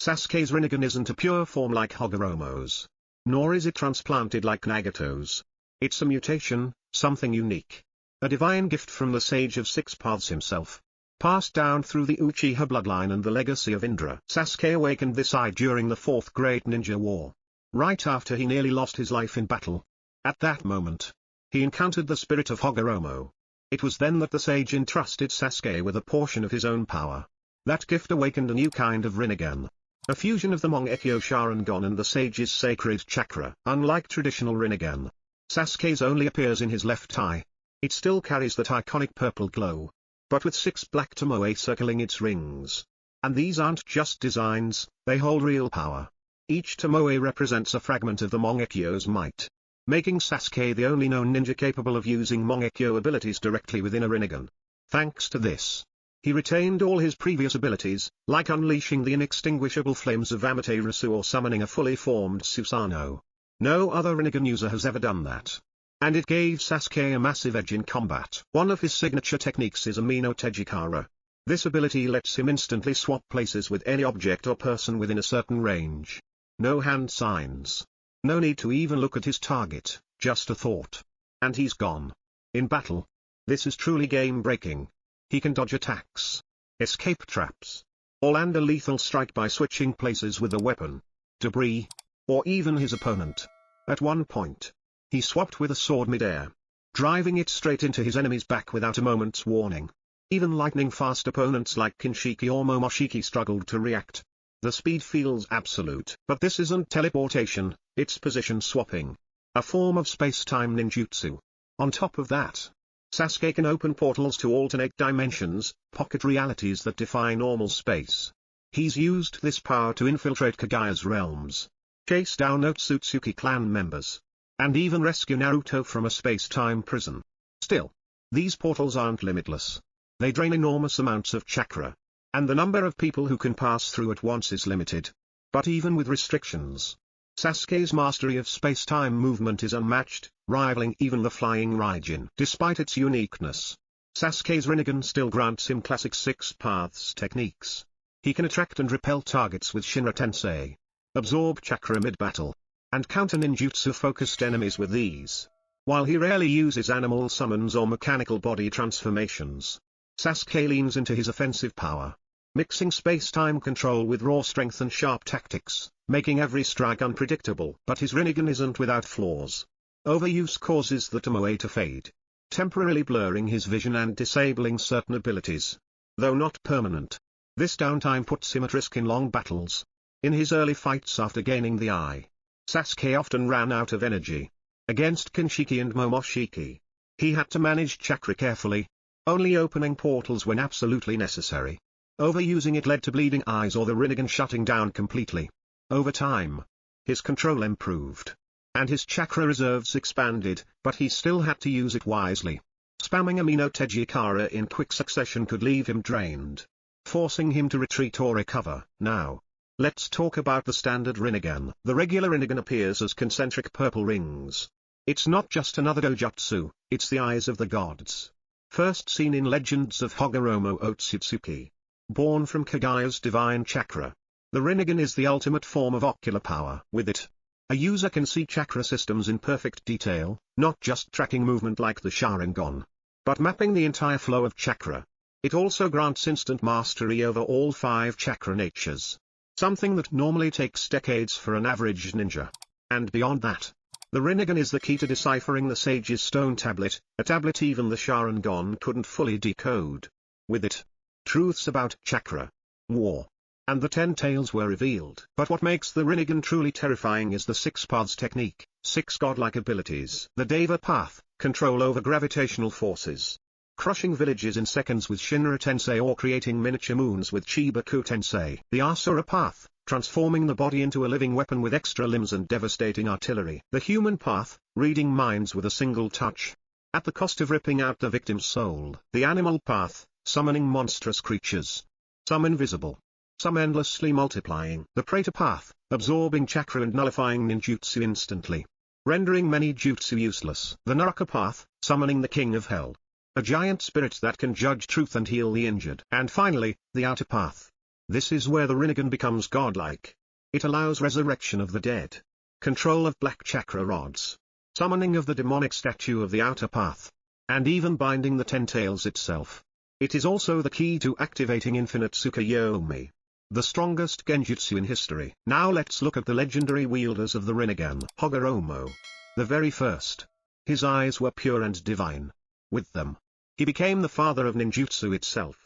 Sasuke's Rinnegan isn't a pure form like Hagoromo's. Nor is it transplanted like Nagato's. It's a mutation, something unique. A divine gift from the Sage of Six Paths himself. Passed down through the Uchiha bloodline and the legacy of Indra. Sasuke awakened this eye during the Fourth Great Ninja War. Right after he nearly lost his life in battle. At that moment, he encountered the spirit of Hagoromo. It was then that the sage entrusted Sasuke with a portion of his own power. That gift awakened a new kind of Rinnegan. A fusion of the Mangekyo Sharingan and the sage's sacred chakra. Unlike traditional Rinnegan, Sasuke's only appears in his left eye. It still carries that iconic purple glow, but with 6 black tomoe circling its rings. And these aren't just designs, they hold real power. Each tomoe represents a fragment of the Mangekyo's might, making Sasuke the only known ninja capable of using Mangekyo abilities directly within a Rinnegan. Thanks to this, he retained all his previous abilities, like unleashing the inextinguishable flames of Amaterasu or summoning a fully formed Susanoo. No other Rinnegan user has ever done that. And it gave Sasuke a massive edge in combat. One of his signature techniques is a Mino-Tejikara. This ability lets him instantly swap places with any object or person within a certain range. No hand signs. No need to even look at his target, just a thought. And he's gone. In battle, this is truly game-breaking. He can dodge attacks, escape traps, or land a lethal strike by switching places with a weapon, debris, or even his opponent. At one point, he swapped with a sword mid-air, driving it straight into his enemy's back without a moment's warning. Even lightning-fast opponents like Kinshiki or Momoshiki struggled to react. The speed feels absolute. But this isn't teleportation, it's position swapping. A form of space-time ninjutsu. On top of that, Sasuke can open portals to alternate dimensions, pocket realities that defy normal space. He's used this power to infiltrate Kaguya's realms, chase down Otsutsuki clan members, and even rescue Naruto from a space-time prison. Still, these portals aren't limitless. They drain enormous amounts of chakra, and the number of people who can pass through at once is limited. But even with restrictions, Sasuke's mastery of space-time movement is unmatched, rivaling even the flying Raijin. Despite its uniqueness, Sasuke's Rinnegan still grants him classic Six Paths techniques. He can attract and repel targets with Shinra Tensei, absorb chakra mid-battle, and counter ninjutsu-focused enemies with these. While he rarely uses animal summons or mechanical body transformations, Sasuke leans into his offensive power, mixing space-time control with raw strength and sharp tactics, making every strike unpredictable. But his Rinnegan isn't without flaws. Overuse causes the tomoe to fade, temporarily blurring his vision and disabling certain abilities. Though not permanent, this downtime puts him at risk in long battles. In his early fights after gaining the eye, Sasuke often ran out of energy. Against Kinshiki and Momoshiki, he had to manage chakra carefully, only opening portals when absolutely necessary. Overusing it led to bleeding eyes or the Rinnegan shutting down completely. Over time, his control improved, and his chakra reserves expanded, but he still had to use it wisely. Spamming a Mino-Tejikara in quick succession could leave him drained, forcing him to retreat or recover. Now, let's talk about the standard Rinnegan. The regular Rinnegan appears as concentric purple rings. It's not just another dojutsu, it's the eyes of the gods. First seen in Legends of Hagoromo Otsutsuki. Born from Kaguya's divine chakra, the Rinnegan is the ultimate form of ocular power. With it, a user can see chakra systems in perfect detail, not just tracking movement like the Sharingan, but mapping the entire flow of chakra. It also grants instant mastery over all 5 chakra natures, something that normally takes decades for an average ninja. And beyond that, the Rinnegan is the key to deciphering the Sage's stone tablet, a tablet even the Sharingan couldn't fully decode. With it, truths about chakra, war, and the 10 tails were revealed. But what makes the Rinnegan truly terrifying is the 6 paths technique, 6 godlike abilities. The Deva path, control over gravitational forces, crushing villages in seconds with Shinra Tensei or creating miniature moons with Chibaku Tensei. The Asura path, transforming the body into a living weapon with extra limbs and devastating artillery. The human path, reading minds with a single touch, at the cost of ripping out the victim's soul. The animal path, summoning monstrous creatures, some invisible, some endlessly multiplying. The Praetor path, absorbing chakra and nullifying ninjutsu instantly, rendering many jutsu useless. The Naraka path, summoning the king of hell, a giant spirit that can judge truth and heal the injured. And finally, the outer path, This is where the Rinnegan becomes godlike. It allows resurrection of the dead, control of black chakra rods, summoning of the demonic statue of the outer path, and even binding the ten tails itself. It is also the key to activating infinite Tsukuyomi, the strongest genjutsu in history. Now let's look at the legendary wielders of the Rinnegan. Hagoromo, the very first. His eyes were pure and divine. With them, he became the father of ninjutsu itself.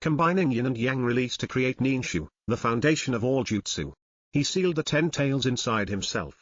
Combining yin and yang release to create ninshu, the foundation of all jutsu. He sealed the ten tails inside himself,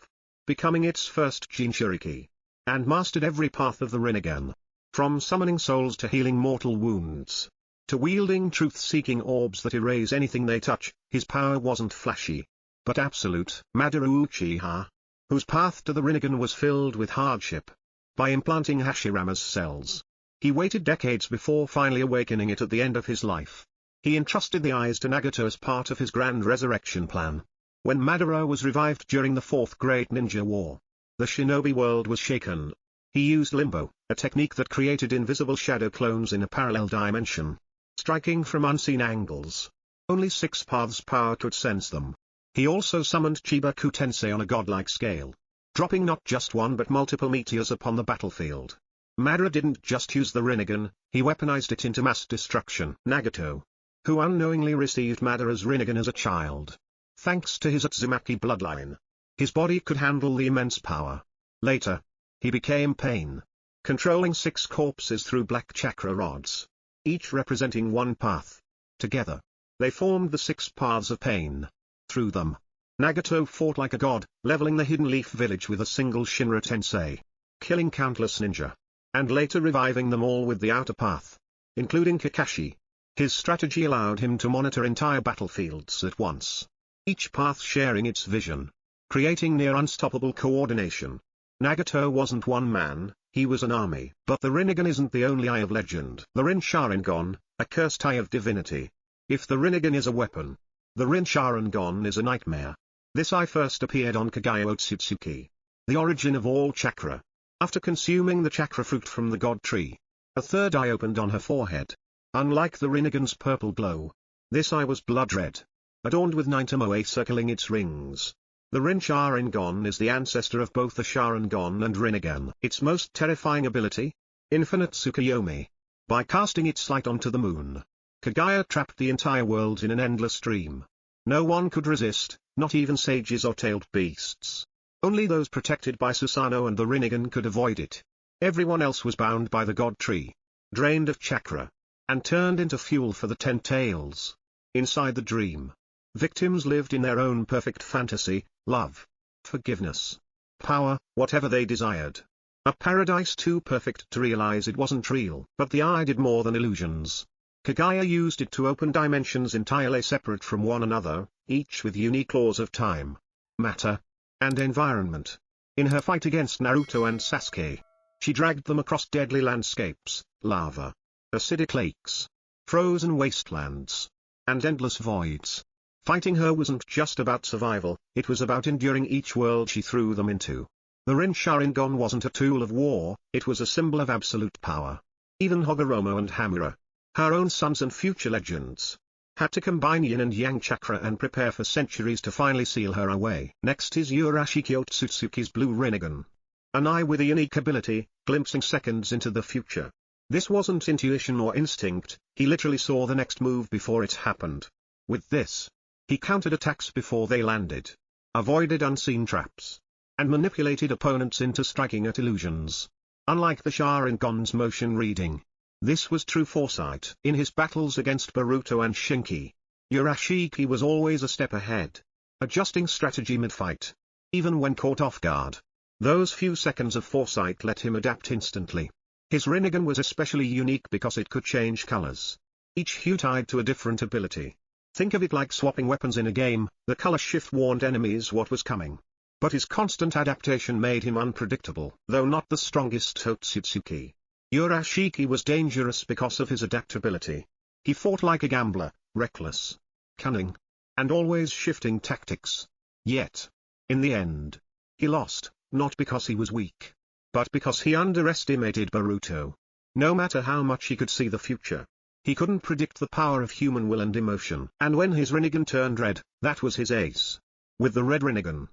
becoming its first jinchuriki, and mastered every path of the Rinnegan. From summoning souls to healing mortal wounds, to wielding truth-seeking orbs that erase anything they touch, his power wasn't flashy, but absolute. Madara Uchiha, whose path to the Rinnegan was filled with hardship. By implanting Hashirama's cells, he waited decades before finally awakening it at the end of his life. He entrusted the eyes to Nagato as part of his grand resurrection plan. When Madara was revived during the Fourth Great Ninja War, the shinobi world was shaken. He used Limbo, a technique that created invisible shadow clones in a parallel dimension, striking from unseen angles. Only 6 paths power could sense them. He also summoned Chibaku Tensei on a godlike scale, dropping not just one but multiple meteors upon the battlefield. Madara didn't just use the Rinnegan, he weaponized it into mass destruction. Nagato, who unknowingly received Madara's Rinnegan as a child, thanks to his Uzumaki bloodline, his body could handle the immense power. Later, he became Pain, controlling 6 corpses through black chakra rods, each representing one path. Together, they formed the 6 paths of pain. Through them, Nagato fought like a god, leveling the Hidden Leaf village with a single Shinra Tensei, killing countless ninja, and later reviving them all with the outer path, including Kakashi. His strategy allowed him to monitor entire battlefields at once, each path sharing its vision, creating near unstoppable coordination. Nagato wasn't one man, he was an army. But the Rinnegan isn't the only eye of legend. The Rinne Sharingan, a cursed eye of divinity. If the Rinnegan is a weapon, the Rinne Sharingan is a nightmare. This eye first appeared on Kaguya Otsutsuki, the origin of all chakra. After consuming the chakra fruit from the god tree, a third eye opened on her forehead. Unlike the Rinnegan's purple glow, this eye was blood red, adorned with 9 tomoe circling its rings. The Rinne Sharingan is the ancestor of both the Sharingan and Rinnegan. Its most terrifying ability? Infinite Tsukuyomi. By casting its light onto the moon, Kaguya trapped the entire world in an endless dream. No one could resist, not even sages or tailed beasts. Only those protected by Susanoo and the Rinnegan could avoid it. Everyone else was bound by the god tree, drained of chakra, and turned into fuel for the 10 tails. Inside the dream, victims lived in their own perfect fantasy, love, forgiveness, power, whatever they desired. A paradise too perfect to realize it wasn't real. But the eye did more than illusions. Kaguya used it to open dimensions entirely separate from one another, each with unique laws of time, matter, and environment. In her fight against Naruto and Sasuke, she dragged them across deadly landscapes, lava, acidic lakes, frozen wastelands, and endless voids. Fighting her wasn't just about survival, it was about enduring each world she threw them into. The Rinne Sharingan wasn't a tool of war, it was a symbol of absolute power. Even Hagoromo and Hamura, her own sons and future legends, had to combine yin and yang chakra and prepare for centuries to finally seal her away. Next is Urashiki Otsutsuki's Blue Rinnegan. An eye with a unique ability, glimpsing seconds into the future. This wasn't intuition or instinct, he literally saw the next move before it happened. With this, he countered attacks before they landed, avoided unseen traps, and manipulated opponents into striking at illusions. Unlike the Sharingan's motion reading, this was true foresight. In his battles against Boruto and Shinki, Urashiki was always a step ahead, adjusting strategy mid-fight, even when caught off guard. Those few seconds of foresight let him adapt instantly. His Rinnegan was especially unique because it could change colors, each hue tied to a different ability. Think of it like swapping weapons in a game, the color shift warned enemies what was coming. But his constant adaptation made him unpredictable. Though not the strongest Otsutsuki, Urashiki was dangerous because of his adaptability. He fought like a gambler, reckless, cunning, and always shifting tactics. Yet, in the end, he lost, not because he was weak, but because he underestimated Boruto. No matter how much he could see the future, He couldn't predict the power of human will and emotion. And when his Rinnegan turned red, that was his ace. With the red Rinnegan,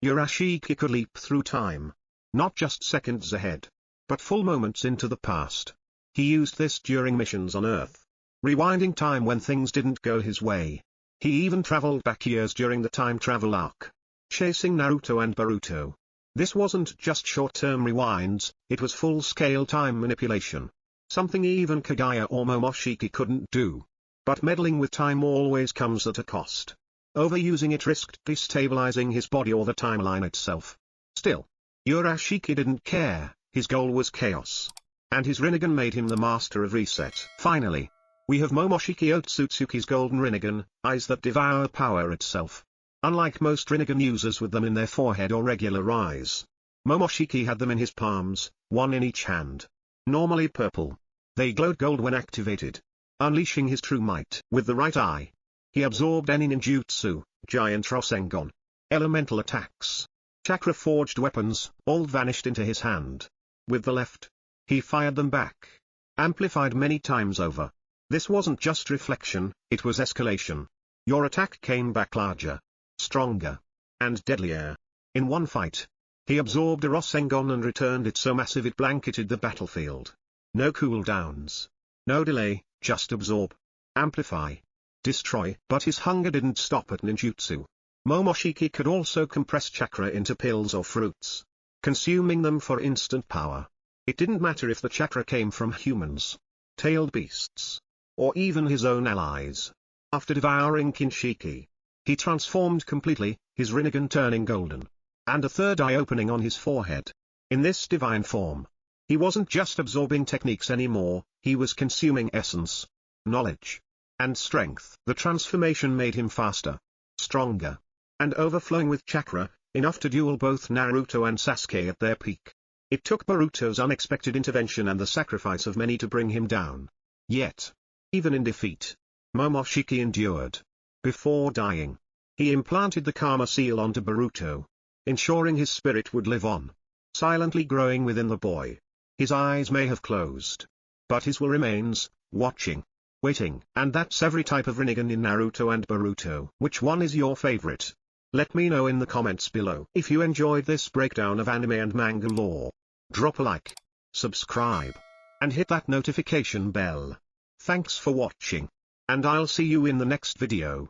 Urashiki could leap through time. Not just seconds ahead, but full moments into the past. He used this during missions on Earth, rewinding time when things didn't go his way. He even traveled back years during the time travel arc, chasing Naruto and Boruto. This wasn't just short-term rewinds, it was full-scale time manipulation. Something even Kaguya or Momoshiki couldn't do. But meddling with time always comes at a cost. Overusing it risked destabilizing his body or the timeline itself. Still, Urashiki didn't care, his goal was chaos. And his Rinnegan made him the master of reset. Finally, we have Momoshiki Otsutsuki's Golden Rinnegan, eyes that devour power itself. Unlike most Rinnegan users with them in their forehead or regular eyes, Momoshiki had them in his palms, one in each hand. Normally purple. They glowed gold when activated, unleashing his true might. With the right eye, he absorbed any ninjutsu, giant Rasengan, elemental attacks, chakra-forged weapons, all vanished into his hand. With the left, he fired them back, amplified many times over. This wasn't just reflection, it was escalation. Your attack came back larger, stronger, and deadlier. In one fight, he absorbed a Rasengan and returned it so massive it blanketed the battlefield. No cooldowns. No delay, just absorb, amplify, destroy. But his hunger didn't stop at ninjutsu. Momoshiki could also compress chakra into pills or fruits, consuming them for instant power. It didn't matter if the chakra came from humans, tailed beasts, or even his own allies. After devouring Kinshiki, he transformed completely, his Rinnegan turning golden, and a third eye opening on his forehead. In this divine form, he wasn't just absorbing techniques anymore, he was consuming essence, knowledge, and strength. The transformation made him faster, stronger, and overflowing with chakra, enough to duel both Naruto and Sasuke at their peak. It took Boruto's unexpected intervention and the sacrifice of many to bring him down. Yet, even in defeat, Momoshiki endured. Before dying, he implanted the Karma seal onto Boruto, ensuring his spirit would live on, silently growing within the boy. His eyes may have closed, but his will remains, watching, waiting. And that's every type of Rinnegan in Naruto and Boruto. Which one is your favorite? Let me know in the comments below. If you enjoyed this breakdown of anime and manga lore, drop a like, subscribe, and hit that notification bell. Thanks for watching, and I'll see you in the next video.